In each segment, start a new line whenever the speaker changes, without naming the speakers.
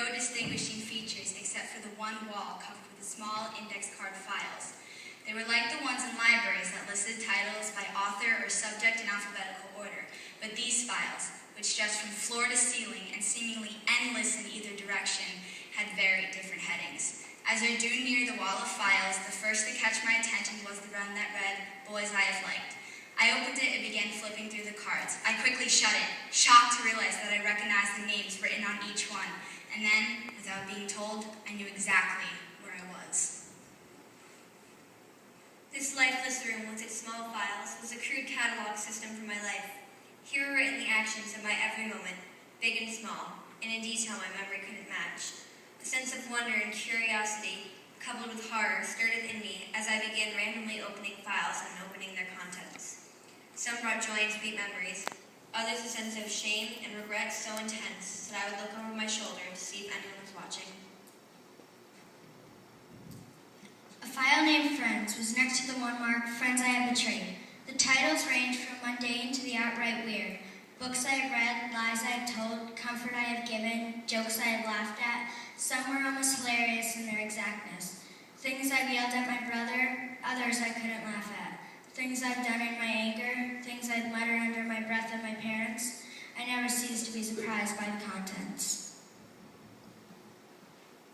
no distinguishing features except for the one wall covered with small index card files. They were like the ones in libraries that listed titles by author or subject in alphabetical order, but these files, which stretched from floor to ceiling and seemingly endless in either direction, had very different headings. As I drew near the wall of files, the first to catch my attention was the one that read, "Boys I Have Liked." I opened it and began flipping through the cards. I quickly shut it, shocked to realize that I recognized the names written on each one. And then, without being told, I knew exactly where I was.
This lifeless room with its small files was a crude catalog system for my life. Here were written the actions of my every moment, big and small, and in detail my memory couldn't match. A sense of wonder and curiosity, coupled with horror, stirred within me as I began randomly opening files and opening their contents. Some brought joy and sweet memories, others a sense of shame and regret so intense that I would look over my shoulder to see if anyone was watching.
A file named Friends was next to the one marked Friends I Have Betrayed. The titles ranged from mundane to the outright weird. Books I have read, lies I have told, comfort I have given, jokes I have laughed at. Some were almost hilarious in their exactness. Things I've yelled at my brother, others I couldn't laugh at. Things I've done in my anger, things I've muttered under my breath at my parents. I never ceased to be surprised by the contents.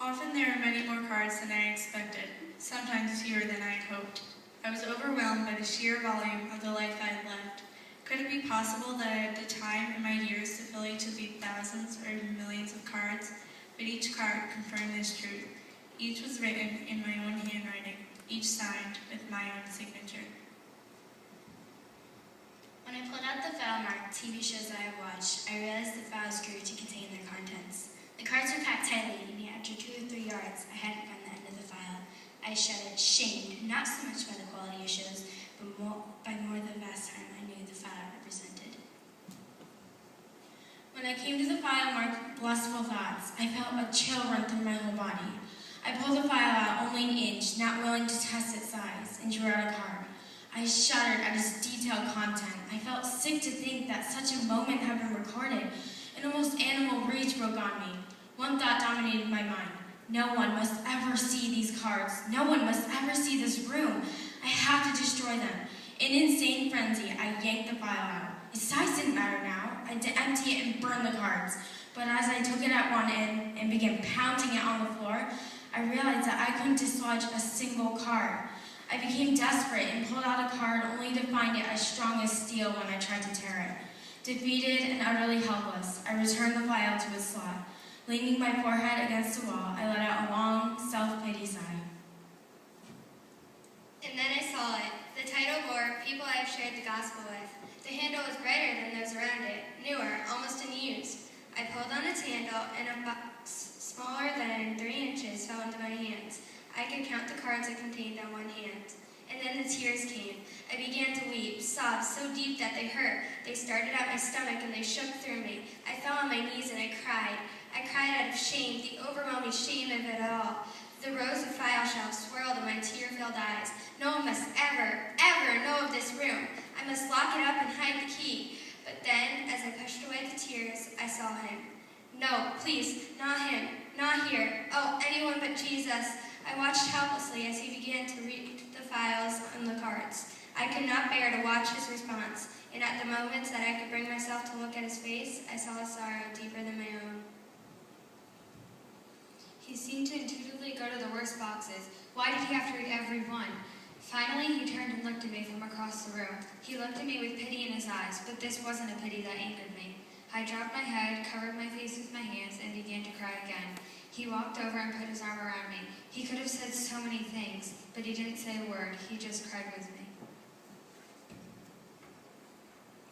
Often there were many more cards than I expected, sometimes fewer than I had hoped. I was overwhelmed by the sheer volume of the life I had left. Could it be possible that I had the time and my years to fill each of the thousands or even millions of cards? But each card confirmed this truth. Each was written in my own handwriting, each signed with my own signature.
When I pulled out the file marked TV shows that I have watched, I realized the files grew to contain their contents. The cards were packed tightly, and yet after 2 or 3 yards, I hadn't found the end of the file. I shut it, shamed, not so much by the quality of shows, but by more the vast time I knew the file represented.
When I came to the file marked Blissful Thoughts, I felt a chill run through my whole body. I pulled the file out only an inch, not willing to test its size, and drew out a card. I shuddered at its detailed content. I felt sick to think that such a moment had been recorded. An almost animal rage broke on me. One thought dominated my mind. No one must ever see these cards. No one must ever see this room. I have to destroy them. In insane frenzy, I yanked the file out. Its size didn't matter now. I had to empty it and burn the cards. But as I took it at one end and began pounding it on the floor, I realized that I couldn't dislodge a single card. I became desperate and pulled out a card only to find it as strong as steel when I tried to tear it. Defeated and utterly helpless, I returned the file to its slot. Leaning my forehead against the wall, I let out a long, self-pity sigh.
And then I saw it. The title bore People I Have Shared the Gospel With. The handle was brighter than those around it, newer, almost unused. I pulled on its handle, and a box smaller than 3 inches fell into my hands. I could count the cards it contained on one hand. And then the tears came. I began to weep, sobs so deep that they hurt. They started at my stomach and they shook through me. I fell on my knees and I cried. I cried out of shame, the overwhelming shame of it all. The rows of file shelves swirled in my tear-filled eyes. No one must ever, ever know of this room. I must lock it up and hide the key. But then, as I pushed away the tears, I saw him. No, please, not him, not here. Oh, anyone but Jesus. I watched helplessly as he began to read the files and the cards. I could not bear to watch his response, and at the moments that I could bring myself to look at his face, I saw a sorrow deeper than my own.
He seemed to intuitively go to the worst boxes. Why did he have to read every one? Finally, he turned and looked at me from across the room. He looked at me with pity in his eyes, but this wasn't a pity that angered me. I dropped my head, covered my face with my hands, and began to cry again. He walked over and put his arm around me. He could have said so many things, but he didn't say a word. He just cried with me.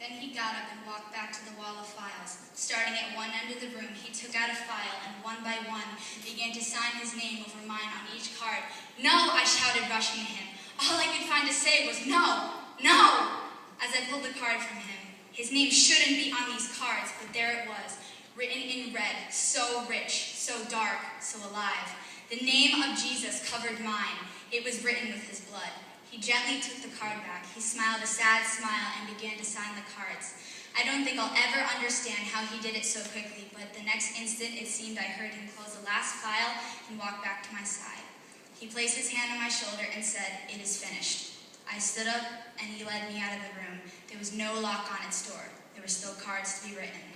Then he got up and walked back to the wall of files. Starting at one end of the room, he took out a file and one by one began to sign his name over mine on each card. "No!" I shouted, rushing to him. All I could find to say was, "No! No!" As I pulled the card from him. His name shouldn't be on these cards, but there it was, written in red, so rich, so dark, so alive. The name of Jesus covered mine. It was written with his blood. He gently took the card back. He smiled a sad smile and began to sign the cards. I don't think I'll ever understand how he did it so quickly, but the next instant it seemed I heard him close the last file and walk back to my side. He placed his hand on my shoulder and said, "It is finished." I stood up and he led me out of the room. There was no lock on its door. There were still cards to be written.